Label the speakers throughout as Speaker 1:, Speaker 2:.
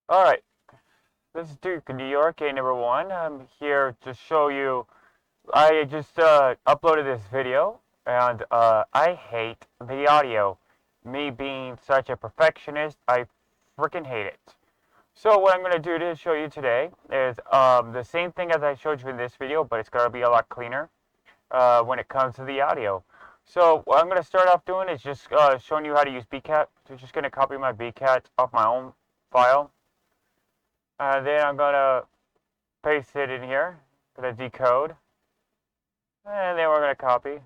Speaker 1: Alright, this is Duke in New York, game number one. I'm here to show you. I just uploaded this video, and I hate the audio. Me being such a perfectionist, I freaking hate it. So what I'm going to do to show you today is the same thing as I showed you in this video, but it's going to be a lot cleaner when it comes to the audio. So what I'm going to start off doing is just showing you how to use Bcat. So just going to copy my Bcat off my own file. Then I'm going to paste it in here. Going to decode. And then we're going to copy.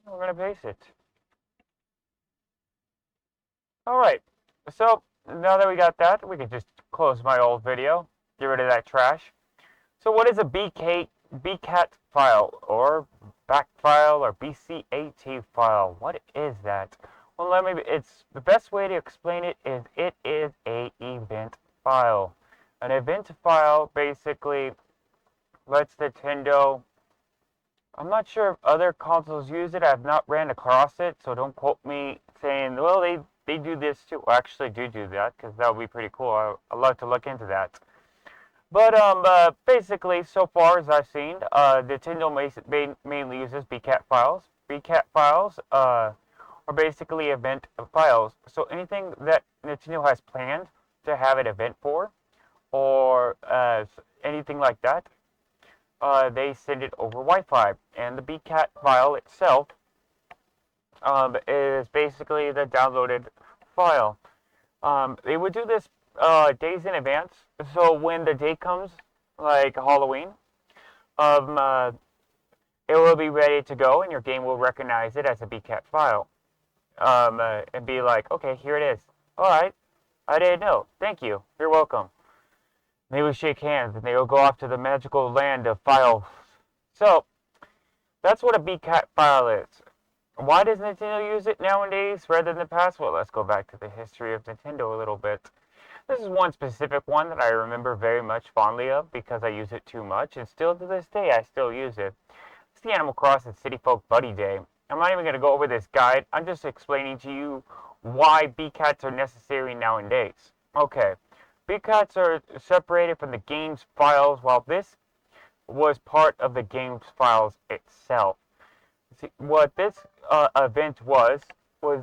Speaker 1: We're going to paste it. Alright, so now that we got that, we can just close my old video. Get rid of that trash. So what is a Bcat file, or back file, or BCAT file? What is that? Well, it's the best way to explain it is a event file. An event file basically lets Nintendo. I'm not sure if other consoles use it. I've not ran across it, so don't quote me saying, well, they do this too. Well, actually do that, because that would be pretty cool. I'd love to look into that. But basically, so far as I've seen, Nintendo mainly uses Bcat files. Bcat files are basically event files. So anything that Nintendo has planned to have an event for, or anything like that, they send it over Wi-Fi. And the Bcat file itself is basically the downloaded file. They would do this days in advance. So when the day comes, like Halloween, it will be ready to go, and your game will recognize it as a Bcat file. And be like, okay, here it is. All right, I didn't know. Thank you. You're welcome. They will shake hands, and they will go off to the magical land of files. So that's what a Bcat file is. Why does Nintendo use it nowadays rather than the past? Well, let's go back to the history of Nintendo a little bit. This is one specific one that I remember very much fondly of because I use it too much, and still to this day I still use it. It's the Animal Crossing City Folk Buddy Day. I'm not even going to go over this guide. I'm just explaining to you why Bcats are necessary nowadays. Okay, Bcats are separated from the game's files, while this was part of the game's files itself. See, what this event was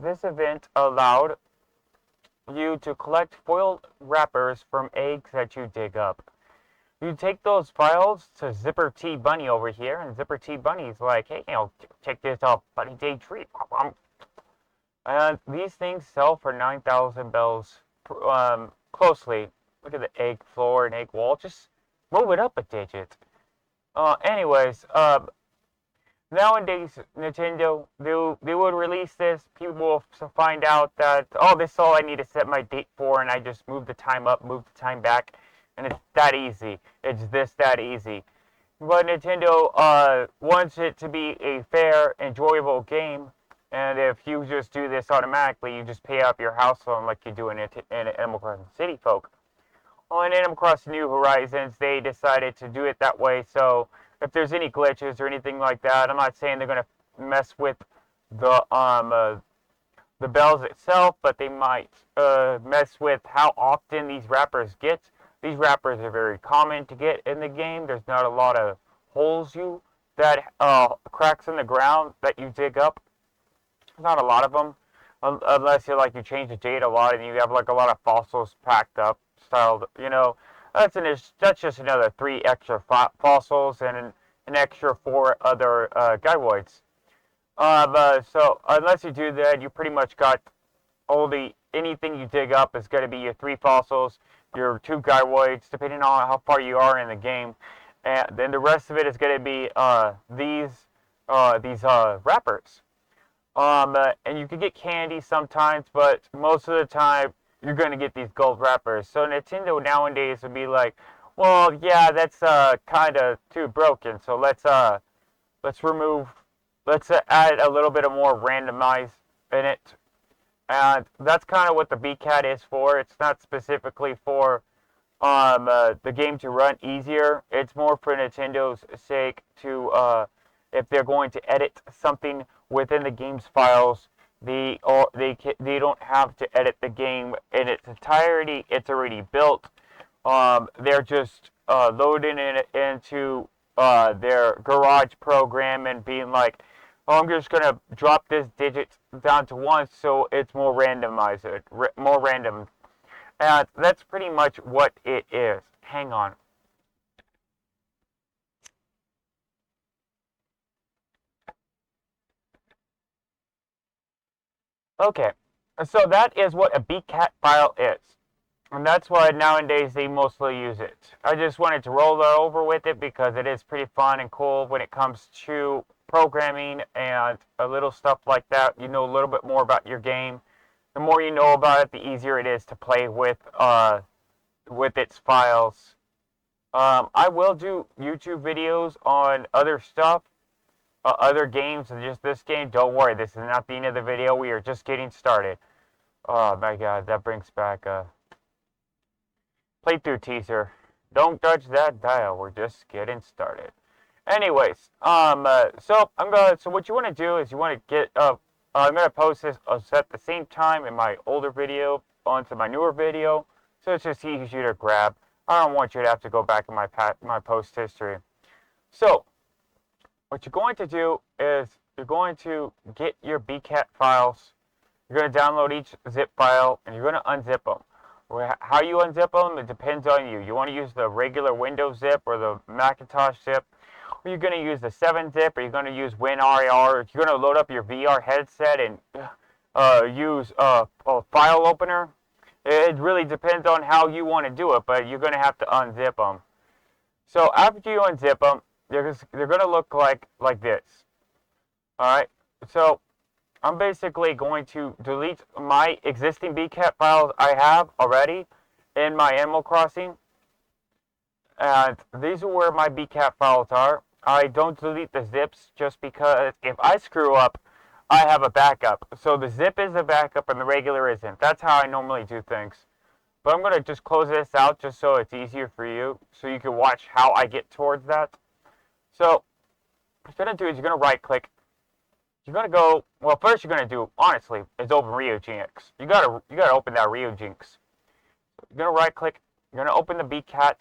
Speaker 1: this event allowed you to collect foiled wrappers from eggs that you dig up. You take those files to Zipper T Bunny over here, and Zipper T Bunny's like, hey, check this out, Bunny Day treat. And these things sell for 9,000 bells closely. Look at the egg floor and egg wall. Just move it up a digit. Anyways, nowadays, Nintendo, they would release this. People will find out that, oh, this is all I need to set my date for, and I just move the time up, move the time back, and it's that easy. It's that easy. But Nintendo wants it to be a fair, enjoyable game, and if you just do this automatically, you just pay up your house phone like you do in Animal Crossing City Folk. Well, in Animal Crossing New Horizons, they decided to do it that way, so if there's any glitches or anything like that, I'm not saying they're going to mess with the bells itself, but they might mess with how often these wrappers get. These wrappers are very common to get in the game. There's not a lot of holes cracks in the ground that you dig up. Not a lot of them, unless you change the date a lot and you have like a lot of fossils packed up, styled. That's just another 3 extra fossils and an extra 4 other gyroids. So unless you do that, you pretty much got anything you dig up is going to be your 3 fossils, your 2 gyroids, depending on how far you are in the game, and then the rest of it is going to be these wrappers. And you can get candy sometimes, but most of the time you're going to get these gold wrappers. So Nintendo nowadays would be like, well, yeah, that's kind of too broken. So let's add a little bit of more randomize in it. And that's kind of what the Bcat is for. It's not specifically for the game to run easier. It's more for Nintendo's sake to if they're going to edit something within the game's files, they don't have to edit the game in its entirety. It's already built. They're just loading it into their garage program and being like, oh, I'm just gonna drop this digit down to 1 so it's more randomized, more random. And that's pretty much what it is. Hang on. Okay, so that is what a Bcat file is. And that's why nowadays they mostly use it. I just wanted to roll over with it because it is pretty fun and cool when it comes to programming and a little stuff like that. You know a little bit more about your game. The more you know about it, the easier it is to play with its files. I will do YouTube videos on other stuff, other games than just this game. Don't worry, this is not the end of the video. We are just getting started. Oh my god, that brings back a playthrough teaser. Don't touch that dial. We're just getting started. Anyways, so what you want to do is you want to get I'm gonna post this at the same time in my older video onto my newer video, so it's just easier to grab. I don't want you to have to go back in my post history. So what you're going to do is you're going to get your Bcat files. You're going to download each zip file and you're going to unzip them. How you unzip them, it depends on you. You want to use the regular Windows zip or the Macintosh zip, or you're going to use the 7-zip, or you're going to use WinRAR, or you're going to load up your VR headset and use a file opener. It really depends on how you want to do it, but you're going to have to unzip them. So after you unzip them, they're going to look like this. Alright, so I'm basically going to delete my existing Bcat files I have already in my Animal Crossing. And these are where my Bcat files are. I don't delete the zips just because if I screw up, I have a backup. So the zip is a backup and the regular isn't. That's how I normally do things. But I'm going to just close this out just so it's easier for you, so you can watch how I get towards that. So what you're going to do is you're going to right click. You're going to go, well, first you're going to do, honestly, is open RioGinx. You got to open that RioGinx. You're going to right click. You're going to open the Bcat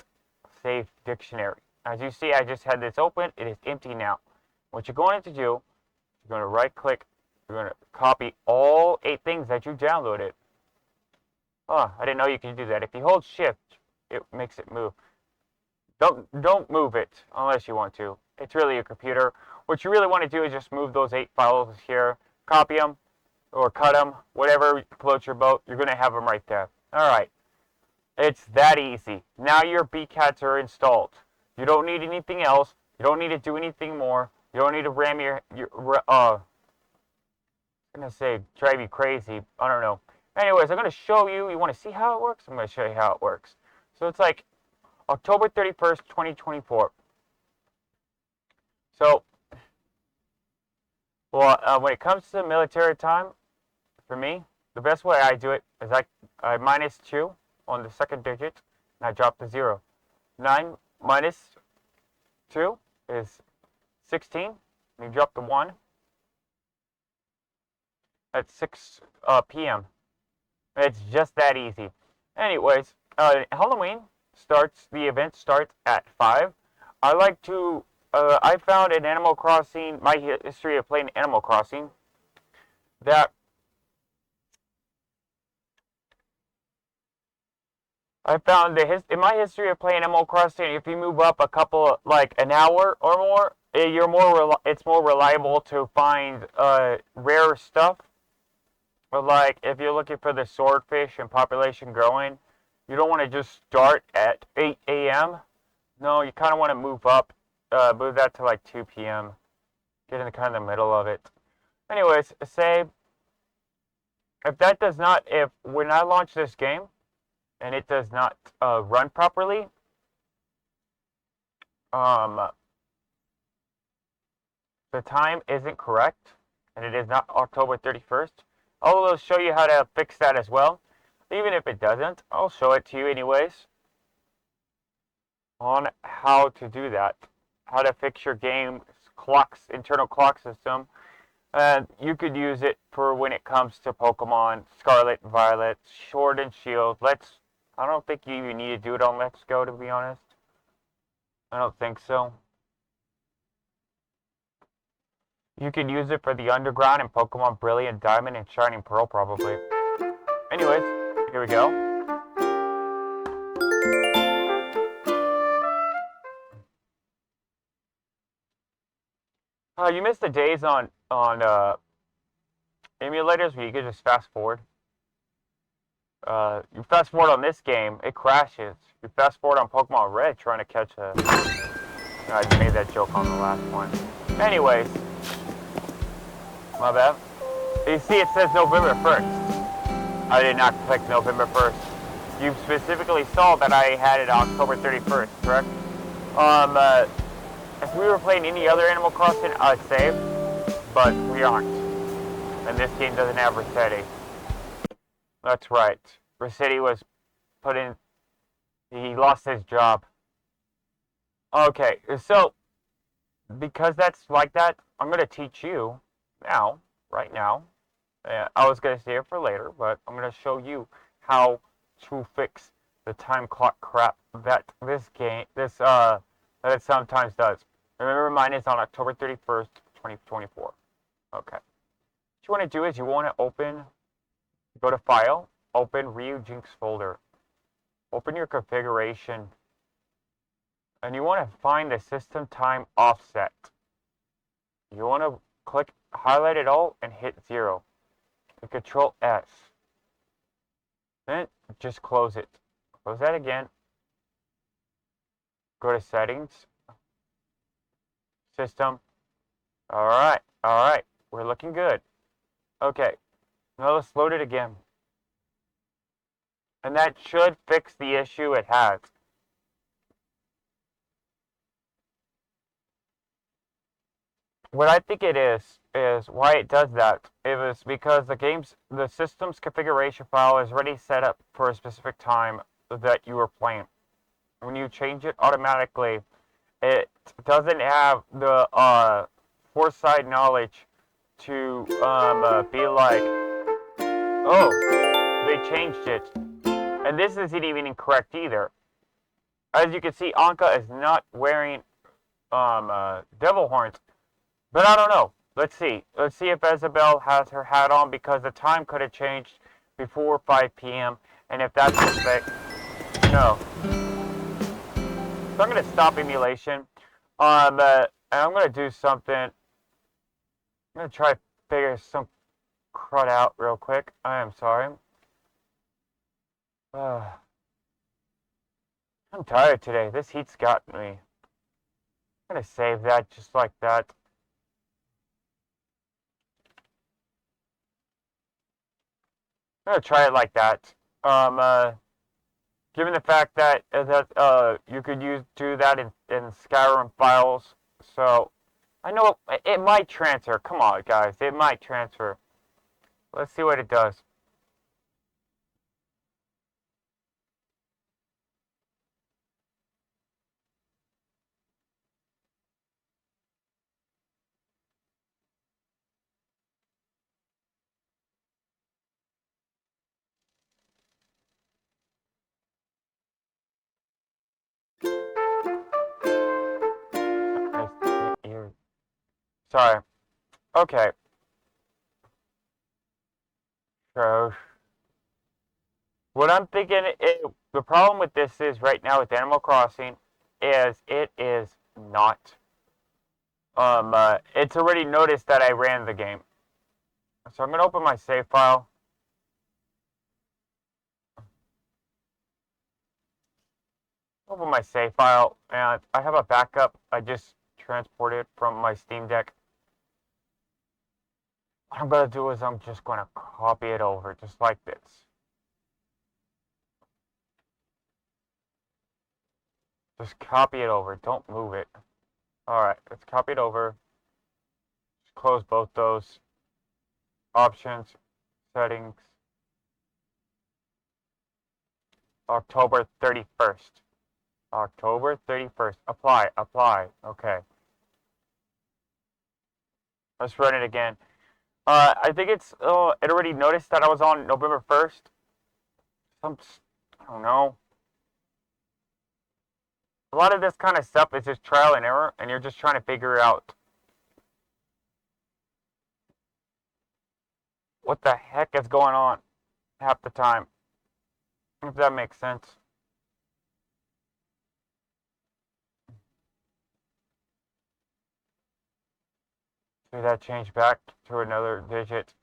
Speaker 1: Save Dictionary. As you see, I just had this open. It is empty now. What you're going to do, you're going to right click. You're going to copy all 8 things that you downloaded. Oh, I didn't know you could do that. If you hold shift, it makes it move. Don't move it unless you want to. It's really a computer. What you really want to do is just move those 8 files here, copy them, or cut them, whatever floats your boat. You're going to have them right there. All right. It's that easy. Now your Bcats are installed. You don't need anything else. You don't need to do anything more. You don't need to ram your I'm going to say drive you crazy. I don't know. Anyways, I'm going to show you. You want to see how it works? I'm going to show you how it works. So it's like October 31st, 2024. So, well, when it comes to military time, for me, the best way I do it is I minus 2 on the second digit, and I drop the 0. 9 minus 2 is 16, and you drop the 1 at 6 p.m. It's just that easy. Anyways, Halloween the event starts at 5. I like to, I found in Animal Crossing, my history of playing Animal Crossing, that I found in my history of playing Animal Crossing, if you move up a couple, like an hour or more, it's more reliable to find rare stuff. But like if you're looking for the swordfish and population growing, you don't want to just start at 8 a.m. No, you kind of want to move up, move that to like 2 p.m. Get in the kind of the middle of it. Anyways, say if when I launch this game and it does not run properly, the time isn't correct and it is not October 31st. I'll show you how to fix that as well. Even if it doesn't, I'll show it to you anyways on how to do that. How to fix your game's internal clock system And you could use it for when it comes to Pokemon Scarlet, Violet, Sword and Shield. I don't think you even need to do it on Let's Go, to be honest. I don't think so. You could use it for the Underground and Pokemon Brilliant Diamond and Shining Pearl, probably. Anyways, here we go. You missed the days on emulators where you could just fast forward. You fast forward on this game, it crashes. You fast forward on Pokemon Red trying to catch a... I made that joke on the last one. Anyways, my bad. You see it says November 1st. I did not click November 1st. You specifically saw that I had it October 31st, correct? If we were playing any other Animal Crossing, I'd save, but we aren't. And this game doesn't have Resetti. That's right. Resetti was put in... He lost his job. Okay, so... Because that's like that, I'm going to teach you now, right now. I was going to save it for later, but I'm going to show you how to fix the time clock crap that that it sometimes does. Remember, mine is on October 31st, 2024. Okay. What you want to do is you want to go to File, open Ryujinx folder. Open your configuration. And you want to find the system time offset. You want to highlight it all, and hit 0. And Control S. Then just close it. Close that again. Go to Settings. System. Alright. We're looking good. Okay. Now let's load it again. And that should fix the issue it has. What I think it is why it does that. It was because the system's configuration file is already set up for a specific time that you were playing. When you change it automatically, it doesn't have the foresight knowledge to be like, oh, they changed it. And this isn't even incorrect either. As you can see, Anka is not wearing devil horns. But I don't know. Let's see. Let's see if Isabelle has her hat on, because the time could have changed before 5 p.m. And if that's the fact, no. So I'm going to stop emulation. And I'm going to do something. I'm going to try to figure some crud out real quick. I am sorry. I'm tired today. This heat's got me. I'm going to save that just like that. I'm gonna try it like that. Given the fact that you could do that in Skyrim files, so I know it might transfer. Come on, guys, it might transfer. Let's see what it does. Sorry. Okay. So, what I'm thinking, the problem with this is right now with Animal Crossing is it is not. It's already noticed that I ran the game. So I'm gonna open my save file. Open my save file, and I have a backup. I just transported from my Steam Deck. What I'm going to do is I'm just going to copy it over, just like this. Just copy it over. Don't move it. Alright, let's copy it over. Just close both those. Options, settings. October 31st. October 31st. Apply. Okay. Let's run it again. I think it already noticed that I was on November 1st. I don't know. A lot of this kind of stuff is just trial and error, and you're just trying to figure out what the heck is going on half the time. If that makes sense. See that change back to another digit.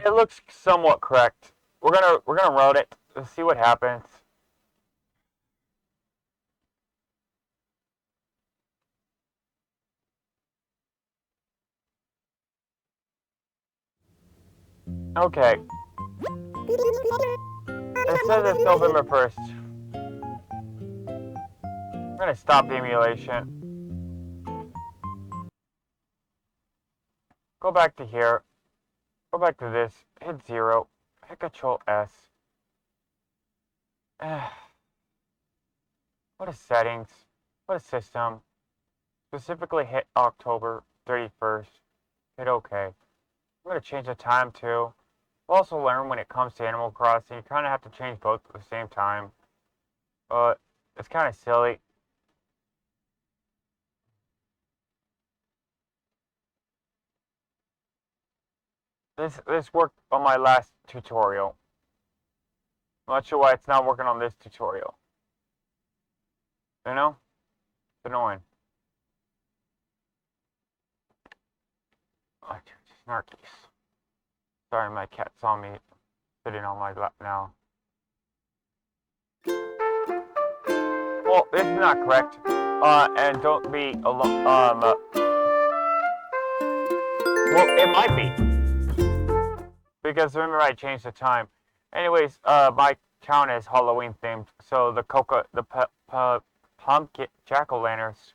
Speaker 1: It looks somewhat correct. We're gonna run it. Let's see what happens. Okay. It says it's November 1st. I'm gonna stop the emulation. Go back to here. Go back to this. Hit 0. Hit Control S. What is settings? What is system? Specifically hit October 31st. Hit OK. I'm going to change the time too. We'll also learn when it comes to Animal Crossing, you kind of have to change both at the same time. But it's kind of silly. This worked on my last tutorial. I'm not sure why it's not working on this tutorial. You know? It's annoying. Oh, snarkies. Sorry, my cat saw me sitting on my lap now. Well, this is not correct. And don't be alone. Well, it might be. Because remember I changed the time. Anyways, my town is Halloween themed. So the pumpkin jack-o'-lanterns.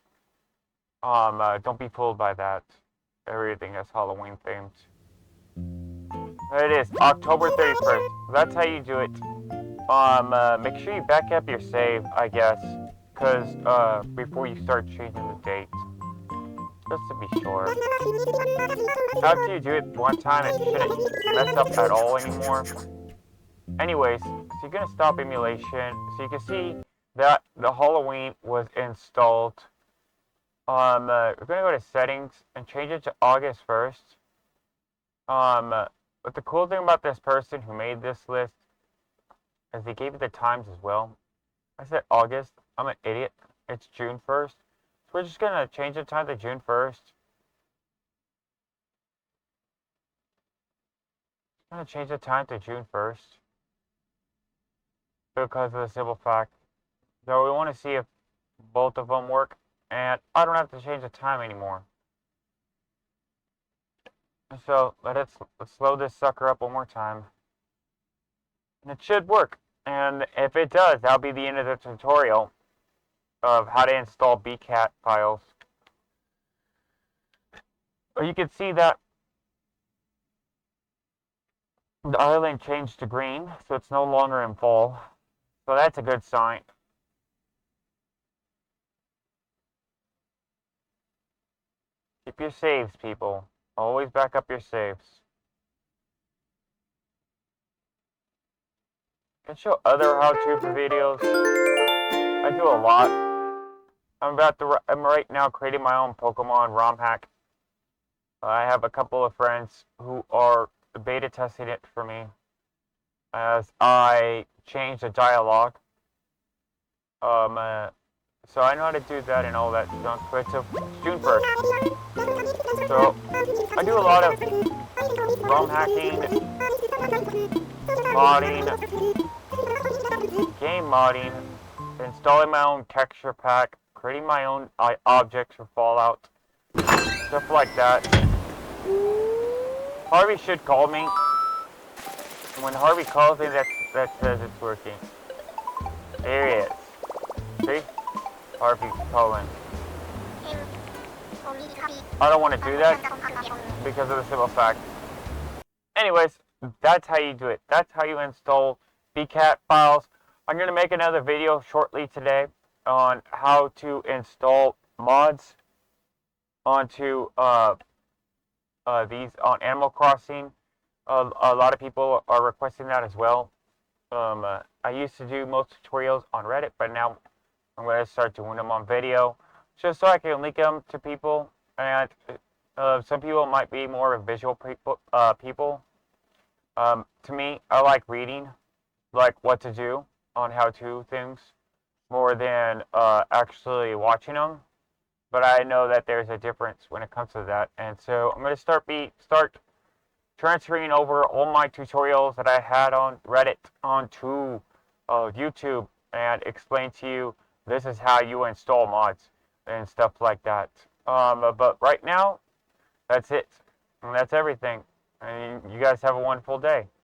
Speaker 1: Don't be fooled by that. Everything is Halloween themed. There it is, October 31st. That's how you do it. Make sure you back up your save, I guess. Because, before you start changing the date. Just to be sure. After you do it one time, it shouldn't mess up at all anymore. Anyways, so you're gonna stop emulation. So you can see that the Halloween was installed. We're gonna go to settings and change it to August 1st. But the cool thing about this person who made this list is they gave it the times as well. I said August. I'm an idiot. It's June 1st. So we're just gonna change the time to June 1st. I'm gonna change the time to June 1st. Because of the simple fact that we want to see if both of them work. And I don't have to change the time anymore. So let's load this sucker up one more time. And it should work. And if it does, that'll be the end of the tutorial of how to install Bcat files. You can see that the island changed to green, so it's no longer in fall. So that's a good sign. Keep your saves, people. Always back up your saves. I can show other how-to videos. I do a lot. I'm right now creating my own Pokemon ROM hack. I have a couple of friends who are beta testing it for me as I change the dialogue. So I know how to do that and all that junk, but it's June 1st. So I do a lot of ROM hacking, modding, game modding, installing my own texture pack, creating my own objects for Fallout, stuff like that. Harvey should call me. When Harvey calls me, that says it's working. There he is. See? Harvey's calling. I don't want to do that because of the simple fact. Anyways, that's how you do it. That's how you install Bcat files. I'm going to make another video shortly today on how to install mods onto these on Animal Crossing. A lot of people are requesting that as well. I used to do most tutorials on Reddit, but now I'm going to start doing them on video, just so I can link them to people. And some people might be more visual people. To me, I like reading, like what to do on how-to things, more than actually watching them. But I know that there's a difference when it comes to that, and so I'm going to start transferring over all my tutorials that I had on Reddit onto YouTube and explain to you this is how you install mods and stuff like that. But right now, that's it. And that's everything. And you guys have a wonderful day.